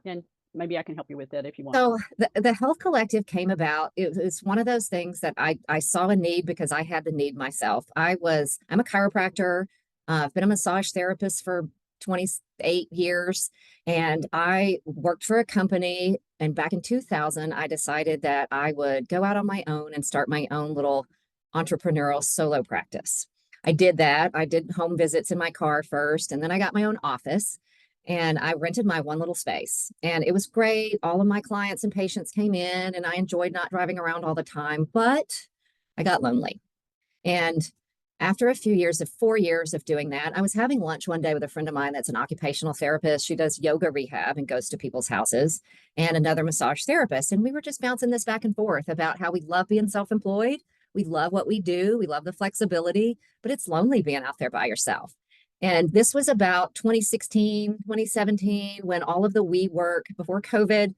And maybe I can help you with that if you want. So the Health Collective came about. It's one of those things that I saw a need because I had the need myself. I'm a chiropractor. I've been a massage therapist for 28 years, and I worked for a company. And back in 2000, I decided that I would go out on my own and start my own little entrepreneurial solo practice. I did that. I did home visits in my car first, and then I got my own office and I rented my one little space. And it was great. All of my clients and patients came in, and I enjoyed not driving around all the time, but I got lonely. And after a few years of 4 years of doing that, I was having lunch one day with a friend of mine that's an occupational therapist. She does yoga rehab and goes to people's houses, and another massage therapist. And we were just bouncing this back and forth about how we love being self employed. We love what we do. We love the flexibility, but it's lonely being out there by yourself. And this was about 2016, 2017, when all of the WeWork, before COVID,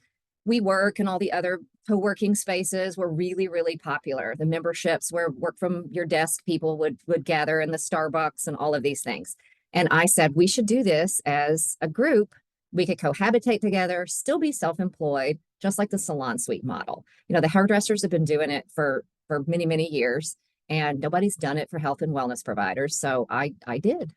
WeWork and all the other co-working spaces were really, really popular. The memberships where work from your desk people would gather in the Starbucks and all of these things. And I said, we should do this as a group. We could cohabitate together, still be self-employed, just like the salon suite model. You know, the hairdressers have been doing it for many, many years, and nobody's done it for health and wellness providers. So I did.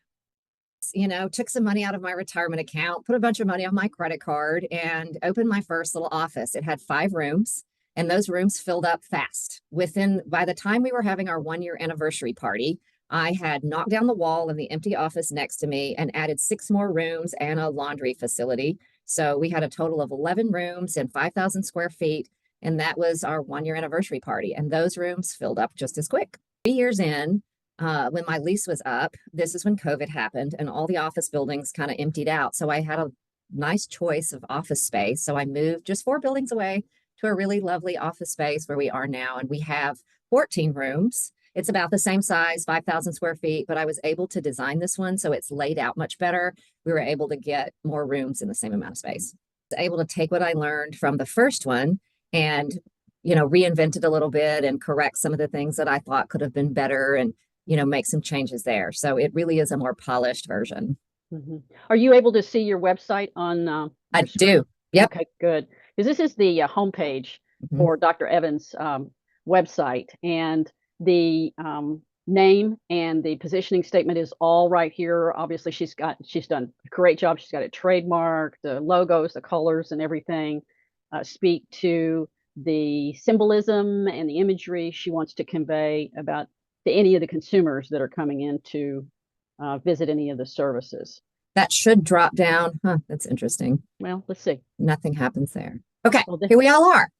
Took some money out of my retirement account, put a bunch of money on my credit card, and opened my first little office. It had 5 rooms, and those rooms filled up fast. By the time we were having our 1 year anniversary party, I had knocked down the wall in the empty office next to me and added 6 more rooms and a laundry facility. So we had a total of 11 rooms and 5,000 square feet. And that was our 1 year anniversary party. And those rooms filled up just as quick. 3 years in, when my lease was up, this is when COVID happened and all the office buildings kind of emptied out. So I had a nice choice of office space. So I moved just 4 buildings away to a really lovely office space where we are now. And we have 14 rooms. It's about the same size, 5,000 square feet, but I was able to design this one so it's laid out much better. We were able to get more rooms in the same amount of space. I was able to take what I learned from the first one and, reinvent it a little bit and correct some of the things that I thought could have been better and make some changes there. So it really is a more polished version. Mm-hmm. Are you able to see your website on I do. Yep. Okay, good. Because this is the homepage for Dr. Evans' website, and the name and the positioning statement is all right here. Obviously, she's done a great job. She's got it trademarked. The logos, the colors, and everything speak to the symbolism and the imagery she wants to convey about to any of the consumers that are coming in to visit any of the services. That should drop down. Huh, that's interesting. Well, let's see. Nothing happens there. Okay, well, here we all are.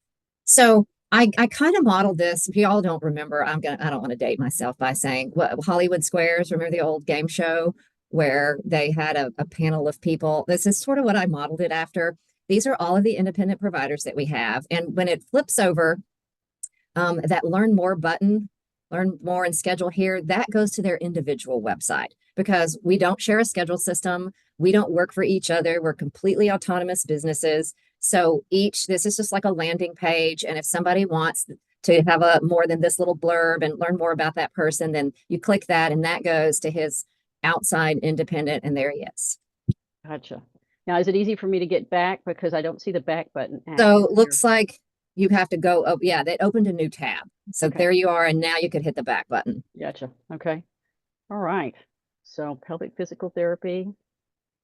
So I kind of modeled this. If you all don't remember, I don't want to date myself by saying what Hollywood Squares, remember the old game show where they had a panel of people? This is sort of what I modeled it after. These are all of the independent providers that we have. And when it flips over, that learn more button, learn more and schedule here, that goes to their individual website because we don't share a schedule system. We don't work for each other. We're completely autonomous businesses. So this is just like a landing page. And if somebody wants to have more than this little blurb and learn more about that person, then you click that and that goes to his outside independent, and there he is. Gotcha. Now, is it easy for me to get back because I don't see the back button? So it looks like you have to go. Oh, yeah, that opened a new tab. So Okay. there you are. And now you could hit the back button. Gotcha. Okay. All right. So pelvic physical therapy.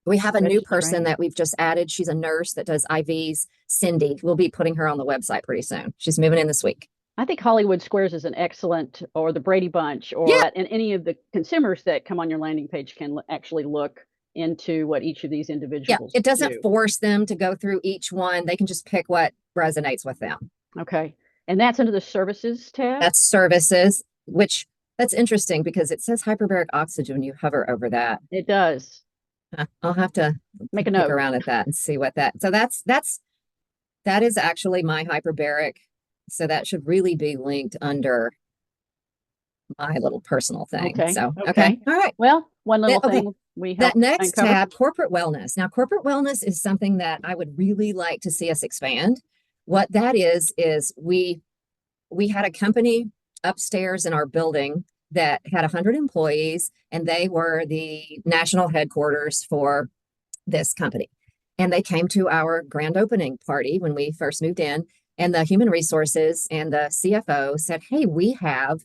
We have a new person that we've just added. She's a nurse that does IVs. Cindy. We'll be putting her on the website pretty soon. She's moving in this week. I think Hollywood Squares is an excellent, or the Brady Bunch, or and any of the consumers that come on your landing page can actually look into what each of these individuals it doesn't force them to go through each one. They can just pick what resonates with them. Okay. And that's under the services tab? That's services, that's interesting because it says hyperbaric oxygen when you hover over that. It does. I'll have to make a note around at that and see what that. So that is actually my hyperbaric. So that should really be linked under my little personal thing. Okay. So, okay. All right. Well, one little thing we have. That next tab, corporate wellness. Now, corporate wellness is something that I would really like to see us expand. What that is we had a company upstairs in our building that had 100 employees, and they were the national headquarters for this company. And they came to our grand opening party when we first moved in. And the human resources and the CFO said, "Hey, we have,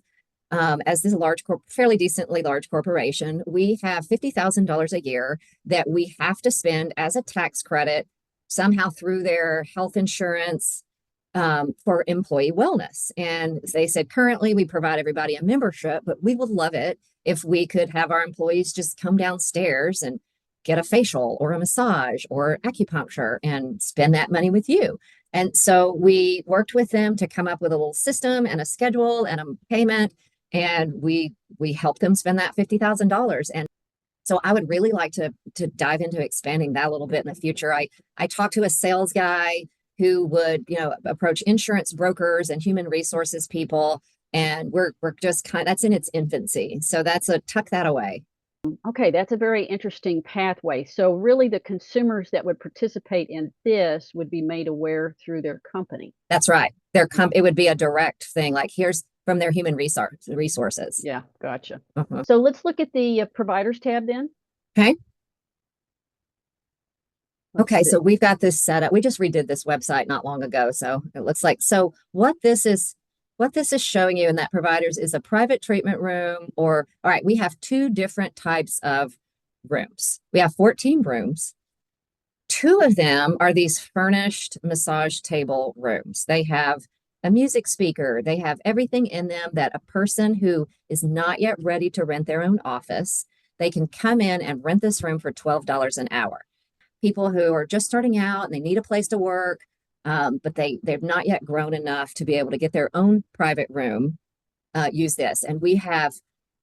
as this large, fairly decently large corporation, we have $50,000 a year that we have to spend as a tax credit somehow through their health insurance for employee wellness." And they said, "Currently, we provide everybody a membership, but we would love it if we could have our employees just come downstairs and get a facial or a massage or acupuncture and spend that money with you." And so we worked with them to come up with a little system and a schedule and a payment, and we helped them spend that $50,000. And so I would really like to dive into expanding that a little bit in the future. I talked to a sales guy who would, approach insurance brokers and human resources people, and we're just that's in its infancy. So that's tuck that away. Okay, that's a very interesting pathway. So really the consumers that would participate in this would be made aware through their company. That's right. It would be a direct thing, like here's from their human resources. Yeah, gotcha. Uh-huh. So let's look at the providers tab then. Okay. Let's Okay, see. so we've got this set up. We just redid this website not long ago, so it looks like what this is showing you in that providers is a private treatment room, or all right, we have two different types of rooms. We have 14 rooms. Two of them are these furnished massage table rooms. They have a music speaker. They have everything in them that a person who is not yet ready to rent their own office, they can come in and rent this room for $12 an hour. People who are just starting out and they need a place to work, but they've not yet grown enough to be able to get their own private room, use this. And we have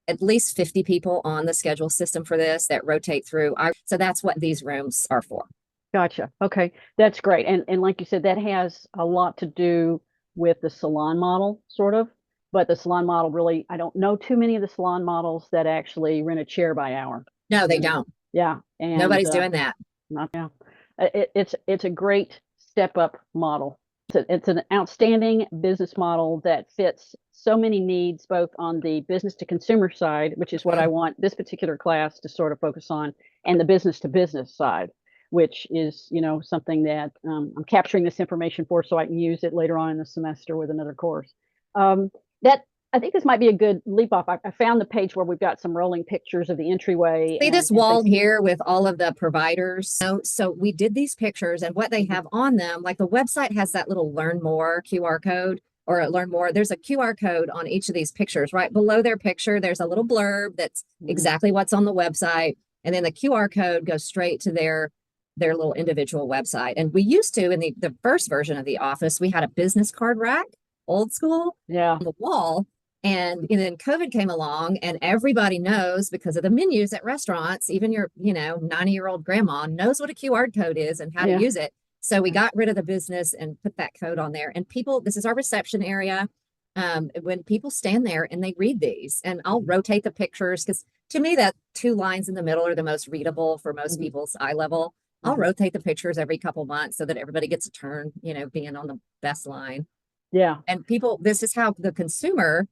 at least 50 people on the schedule system for this that rotate through. So that's what these rooms are for. Gotcha. Okay, that's great. And like you said, that has a lot to do with the salon model, sort of. But the salon model really, I don't know too many of the salon models that actually rent a chair by hour. No, they don't. Yeah, and Nobody's doing that. Not yeah. It's a great step up model. It's an outstanding business model that fits so many needs, both on the business to consumer side, which is what I want this particular class to sort of focus on, and the business to business side, which is something that I'm capturing this information for, so I can use it later on in the semester with another course. That I think this might be a good leap off. I found the page where we've got some rolling pictures of the entryway. See this wall here with all of the providers. So we did these pictures, and what they have on them, like the website has that little learn more QR code or learn more. There's a QR code on each of these pictures. Right below their picture, there's a little blurb that's exactly what's on the website. And then the QR code goes straight to their little individual website. And we used to, in the first version of the office, we had a business card rack, old school, on the wall. And then COVID came along, and everybody knows because of the menus at restaurants, even your 90-year-old grandma knows what a QR code is and how to use it. So we got rid of the business and put that code on there. And people, this is our reception area. When people stand there and they read these, and I'll rotate the pictures, because to me that two lines in the middle are the most readable for most people's eye level. I'll rotate the pictures every couple months so that everybody gets a turn, being on the best line. Yeah. And people, this is how the consumer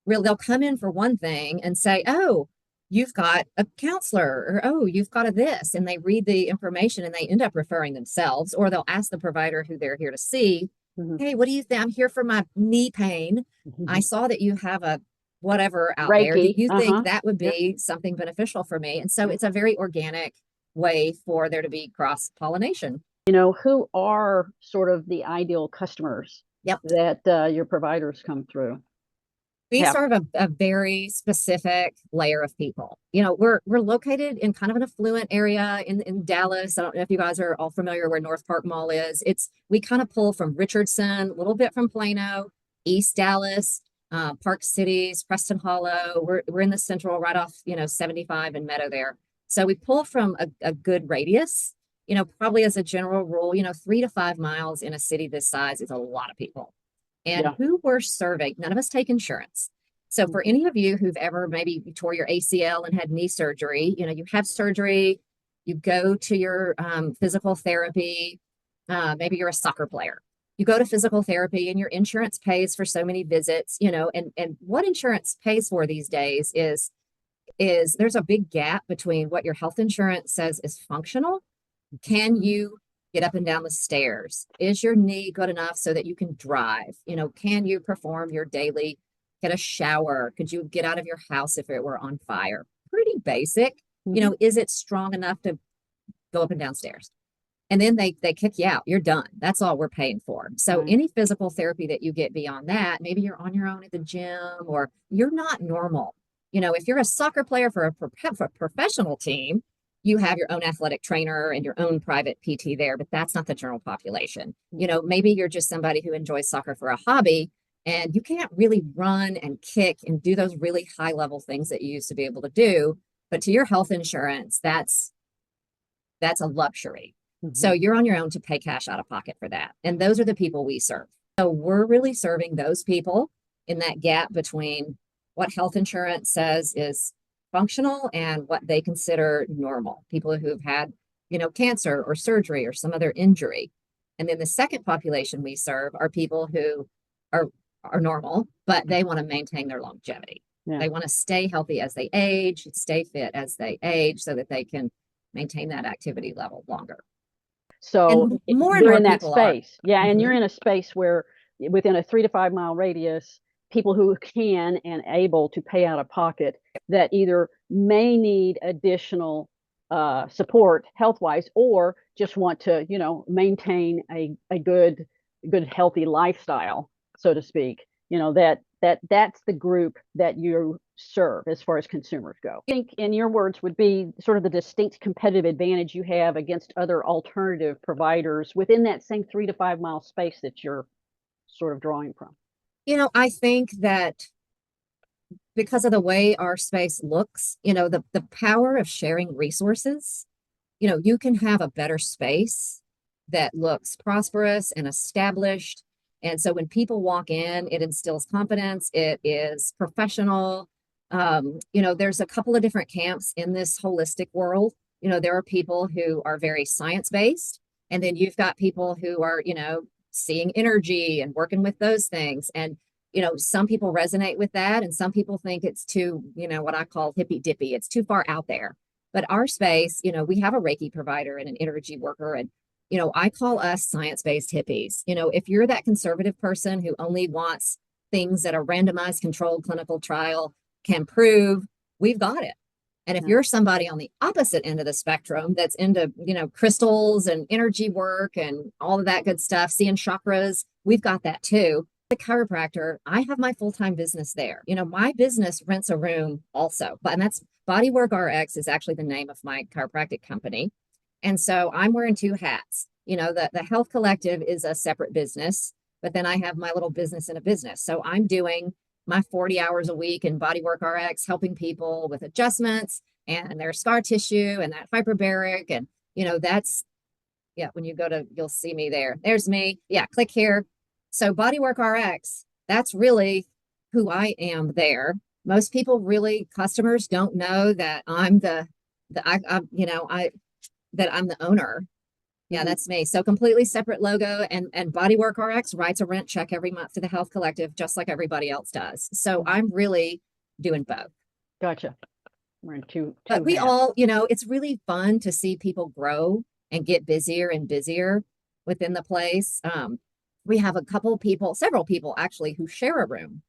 they'll come in for one thing and say, "Oh, you've got a counselor," or "Oh, you've got a this," and they read the information and they end up referring themselves, or they'll ask the provider who they're here to see, "Hey, what do you think? I'm here for my knee pain. I saw that you have a whatever out Reiki. there. Do you think that would be something beneficial for me?" And so it's a very organic way for there to be cross-pollination. Who are sort of the ideal customers that your providers come through? We serve a very specific layer of people. We're located in kind of an affluent area in Dallas. I don't know if you guys are all familiar where North Park Mall is. We kind of pull from Richardson, a little bit from Plano, East Dallas, Park Cities, Preston Hollow. We're in the central, right off 75 and Meadow there. So we pull from a good radius. Probably as a general rule, 3 to 5 miles in a city this size is a lot of people. And who we're serving, none of us take insurance. So for any of you who've ever maybe tore your ACL and had knee surgery, you have surgery, you go to your physical therapy, maybe you're a soccer player. You go to physical therapy and your insurance pays for so many visits, and what insurance pays for these days is there's a big gap between what your health insurance says is functional Can you get up and down the stairs? Is your knee good enough so that you can drive? Can you perform your daily, get a shower? Could you get out of your house if it were on fire? Pretty basic. Mhm. Is it strong enough to go up and downstairs? And then they kick you out. You're done. That's all we're paying for. So Right. any physical therapy that you get beyond that, maybe you're on your own at the gym or you're not normal. If you're a soccer player for a professional team, you have your own athletic trainer and your own private PT there, but that's not the general population. Maybe you're just somebody who enjoys soccer for a hobby and you can't really run and kick and do those really high level things that you used to be able to do. But to your health insurance, that's a luxury. So Mhm. you're on your own to pay cash out of pocket for that. And those are the people we serve. So we're really serving those people in that gap between what health insurance says is functional and what they consider normal. People who've had, cancer or surgery or some other injury. And then the second population we serve are people who are are normal, but they want to maintain their longevity. Yeah. They want to stay healthy as they age, stay fit as they age so that they can maintain that activity level longer. So And more and you're more in that people are. space. Yeah. And you're Mhm. in a space where within a 3 to 5 mile radius, people who can and able to pay out of pocket that either may need additional support health wise or just want to, maintain a good, healthy lifestyle, so to speak. That's the group that you serve as far as consumers go. I think, in your words, would be sort of the distinct competitive advantage you have against other alternative providers within that same 3 to 5 mile space that you're sort of drawing from. I think that because of the way our space looks, the power of sharing resources, you can have a better space that looks prosperous and established. And so when people walk in, it instills confidence, it is professional. There's a couple of different camps in this holistic world. There are people who are very science based, and then you've got people who are, seeing energy and working with those things. And some people resonate with that, and some people think it's too, what I call hippy dippy. It's too far out there. But our space, we have a Reiki provider and an energy worker. And, I call us science based hippies. If you're that conservative person who only wants things that a randomized controlled clinical trial can prove, we've got it. And if Yeah. you're somebody on the opposite end of the spectrum that's into, crystals and energy work and all of that good stuff, seeing chakras, we've got that too. The chiropractor, I have my full-time business there. My business rents a room also, and that's Bodywork RX is actually the name of my chiropractic company. And so I'm wearing two hats. The Health Collective is a separate business, but then I have my little business in a business. So I'm doing my 40 hours a week in Bodywork RX, helping people with adjustments and their scar tissue and that hyperbaric. And, that's, yeah, when you go to, you'll see me there. There's me. Yeah, click here. So Bodywork RX, that's really who I am there. Most people really, customers don't know that I'm that I'm the owner. Yeah, Mhm. that's me. So completely separate logo, and Bodywork RX writes a rent check every month to the Health Collective, just like everybody else does. So Mhm. I'm really doing both. Gotcha. We're in But two we hats. all, it's really fun to see people grow and get busier and busier within the place. We have a couple people, several people actually, who share a room.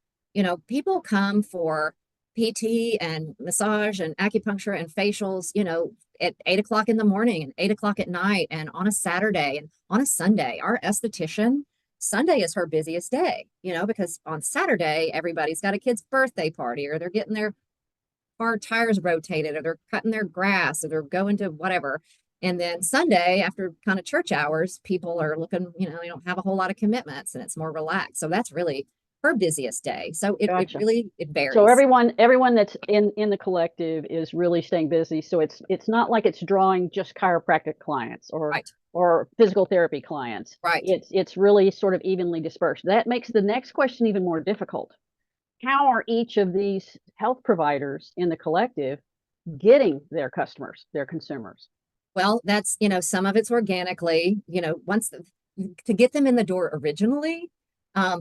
People come for PT and massage and acupuncture and facials, at 8 o'clock in the morning and 8 o'clock at night and on a Saturday and on a Sunday. Our esthetician, Sunday is her busiest day, because on Saturday, everybody's got a kid's birthday party or they're getting their car tires rotated or they're cutting their grass or they're going to whatever. And then Sunday, after kind of church hours, people are looking, they don't have a whole lot of commitments and it's more relaxed. So that's really her busiest day. So it Gotcha. really, it So varies. everyone that's in the collective is really staying busy. So it's not like it's drawing just chiropractic clients Right. or physical therapy clients. Right. It's really sort of evenly dispersed. That makes the next question even more difficult. How are each of these health providers in the collective getting their customers, their consumers? Well, that's, some of it's organically, to get them in the door originally,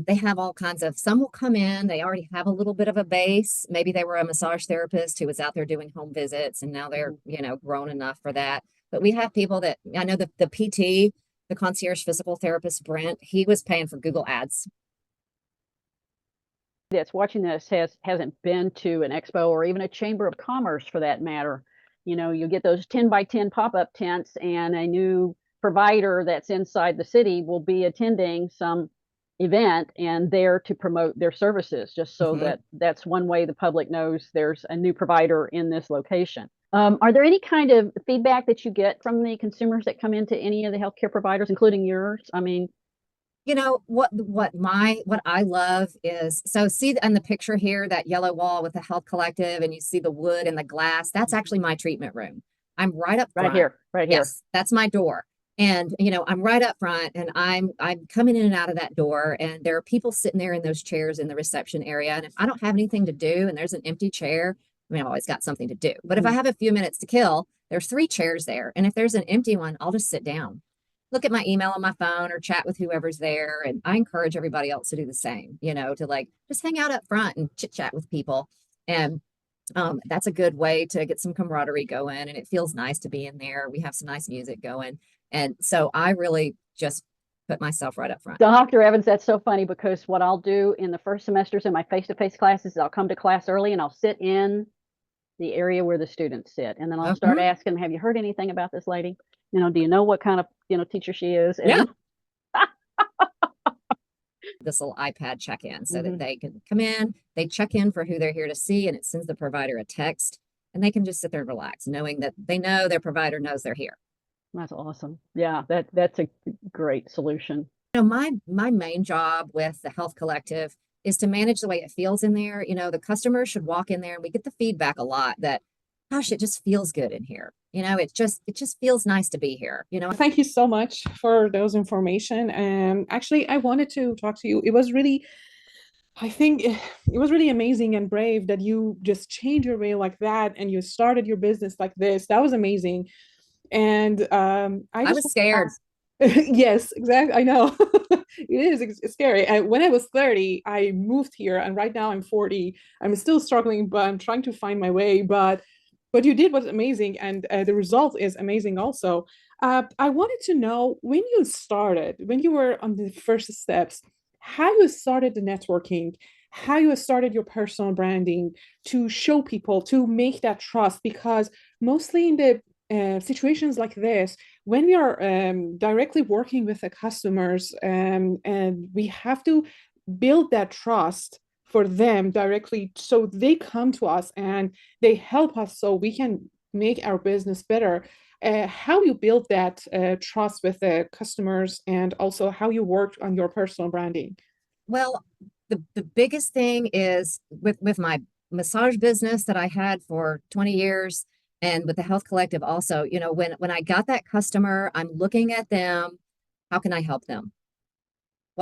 they have all kinds of, some will come in, they already have a little bit of a base. Maybe they were a massage therapist who was out there doing home visits and now they're, Mhm. grown enough for that. But we have people that I know the PT, the concierge physical therapist, Brent, he was paying for Google ads. That's watching this hasn't been to an expo or even a chamber of commerce for that matter. You get those 10 by 10 pop-up tents, and a new provider that's inside the city will be attending some event and there to promote their services, just so Mhm. that that's one way the public knows there's a new provider in this location. Are there any kind of feedback that you get from the consumers that come into any of the healthcare providers, including yours? I mean, What I love is, so see in the picture here, that yellow wall with the health collective, and you see the wood and the glass, that's actually my treatment room. I'm right up right front. here, right here. Yes, that's my door. And I'm right up front, and I'm coming in and out of that door, and there are people sitting there in those chairs in the reception area. And if I don't have anything to do and there's an empty chair, I mean, I've always got something to do. But if I Mm. have a few minutes to kill, there's 3 chairs there. And if there's an empty one, I'll just sit down, look at my email on my phone, or chat with whoever's there. And I encourage everybody else to do the same, to like just hang out up front and chit chat with people. And that's a good way to get some camaraderie going. And it feels nice to be in there. We have some nice music going. And so I really just put myself right up front. Dr. Evans, that's so funny, because what I'll do in the first semesters in my face-to-face classes is I'll come to class early and I'll sit in the area where the students sit. And then I'll start Mhm. asking, have you heard anything about this lady? Do you know what kind of, teacher she is? Yeah. And This little iPad check in so that Mhm. they can come in, they check in for who they're here to see, and it sends the provider a text, and they can just sit there and relax, knowing that they know their provider knows they're here. That's awesome. Yeah, that's a great solution. My main job with the Health Collective is to manage the way it feels in there. The customers should walk in there, and we get the feedback a lot that, gosh, it just feels good in here. It just feels nice to be here. Thank you so much for those information. And actually, I wanted to talk to you. I think it was really amazing and brave that you just changed your way like that and you started your business like this. That was amazing. And I I just was want to scared. ask. Yes, exactly. I know. It is. It's scary. And when I was 30, I moved here, and right now I'm 40. I'm still struggling, but I'm trying to find my way. But what you did was amazing, and the result is amazing also. I wanted to know when you started, when you were on the first steps, how you started the networking, how you started your personal branding to show people, to make that trust, because mostly in the situations like this, when we are directly working with the customers, and we have to build that trust for them directly, so they come to us and they help us so we can make our business better. How you build that trust with the customers, and also how you work on your personal branding. Well, the biggest thing is with my massage business that I had for 20 years, and with the Health Collective also, when I got that customer, I'm looking at them, how can I help them?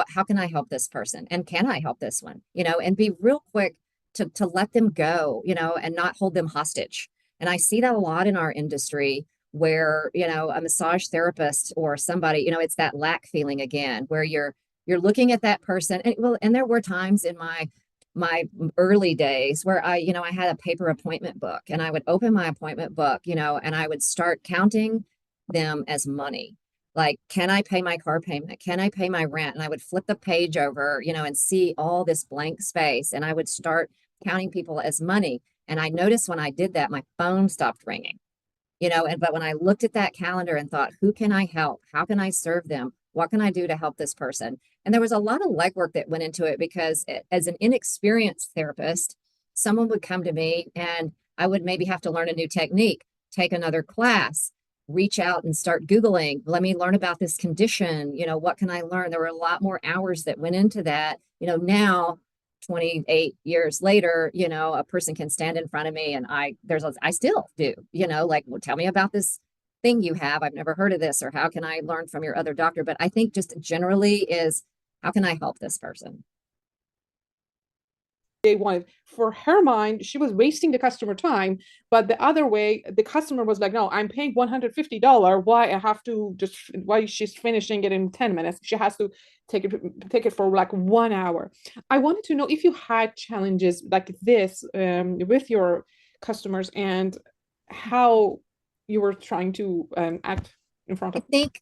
How can I help this person? And can I help this one? And be real quick to let them go, and not hold them hostage. And I see that a lot in our industry where, a massage therapist or somebody, it's that lack feeling again, where you're looking at that person. And there were times in my early days where I had a paper appointment book, and I would open my appointment book, and I would start counting them as money. Like, can I pay my car payment? Can I pay my rent? And I would flip the page over, and see all this blank space, and I would start counting people as money. And I noticed when I did that, my phone stopped ringing, but when I looked at that calendar and thought, who can I help? How can I serve them? What can I do to help this person? And there was a lot of legwork that went into it, because as an inexperienced therapist, someone would come to me and I would maybe have to learn a new technique, take another class, reach out and start Googling, let me learn about this condition. What can I learn? There were a lot more hours that went into that. Now 28 years later, a person can stand in front of me, and I still do, like, well, tell me about this thing you have. I've never heard of this, or how can I learn from your other doctor? But I think just generally is, how can I help this person? They wanted, for her mind, she was wasting the customer time, but the other way, the customer was like, no, I'm paying $150. Why she's finishing it in 10 minutes, she has to take it for like 1 hour. I wanted to know if you had challenges like this with your customers, and how you were trying to act in front I of? think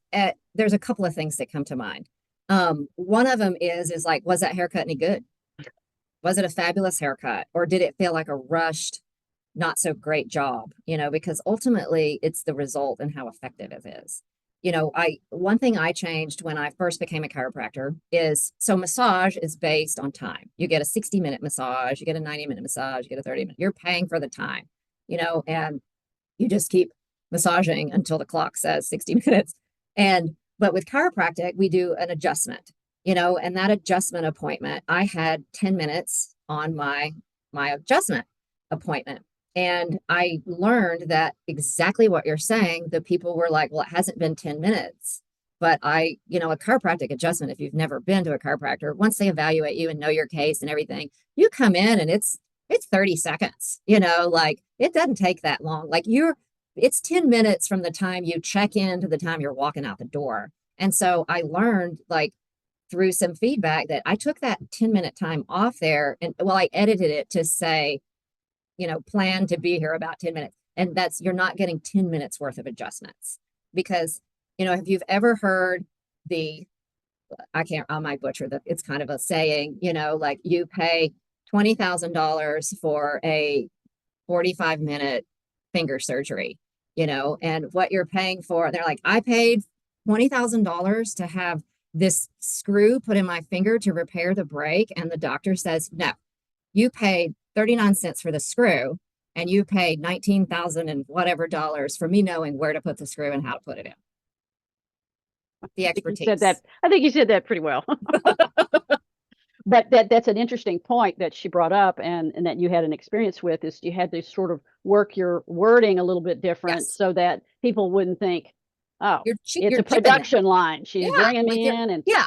there's a couple of things that come to mind. One of them is like, was that haircut any good? Was it a fabulous haircut, or did it feel like a rushed, not so great job? Because ultimately it's the result and how effective it is. One thing I changed when I first became a chiropractor is, so massage is based on time. You get a 60-minute massage, you get a 90-minute massage, you get a 30-minute. You're paying for the time, and you just keep massaging until the clock says 60 minutes. But with chiropractic, we do an adjustment, and that adjustment appointment, I had 10 minutes on my adjustment appointment. And I learned that exactly what you're saying. The people were like, well, it hasn't been 10 minutes. But a chiropractic adjustment, if you've never been to a chiropractor, once they evaluate you and know your case and everything, you come in and it's 30 seconds, like it doesn't take that long. Like it's 10 minutes from the time you check in to the time you're walking out the door. And so I learned, like, through some feedback, that I took that 10-minute time off there, and well, I edited it to say, plan to be here about 10 minutes. And you're not getting 10 minutes worth of adjustments, because, if you've ever heard I might butcher it's kind of a saying, like you pay $20,000 for a 45-minute finger surgery, and what you're paying for, they're like, I paid $20,000 to have this screw put in my finger to repair the break. And the doctor says, no, you paid 39 cents for the screw, and you paid 19,000 and whatever dollars for me knowing where to put the screw and how to put it in. The expertise. I think you said that pretty well. But that's an interesting point that she brought up, and that you had an experience with, is you had to sort of work your wording a little bit different, Yes. so that people wouldn't think, oh, it's you're a production line. She's bringing me in. And yeah.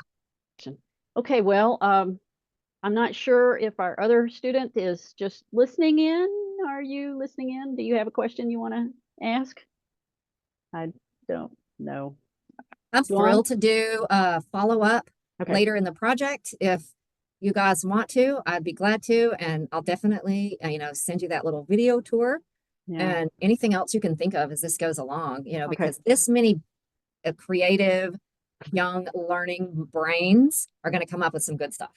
Okay, well, I'm not sure if our other student is just listening in. Are you listening in? Do you have a question you want to ask? I don't know. I'm thrilled to do a follow-up later in the project. If you guys want to, I'd be glad to, and I'll definitely, send you that little video tour. Yeah. And anything else you can think of as this goes along, because this many creative, young, learning brains are going to come up with some good stuff.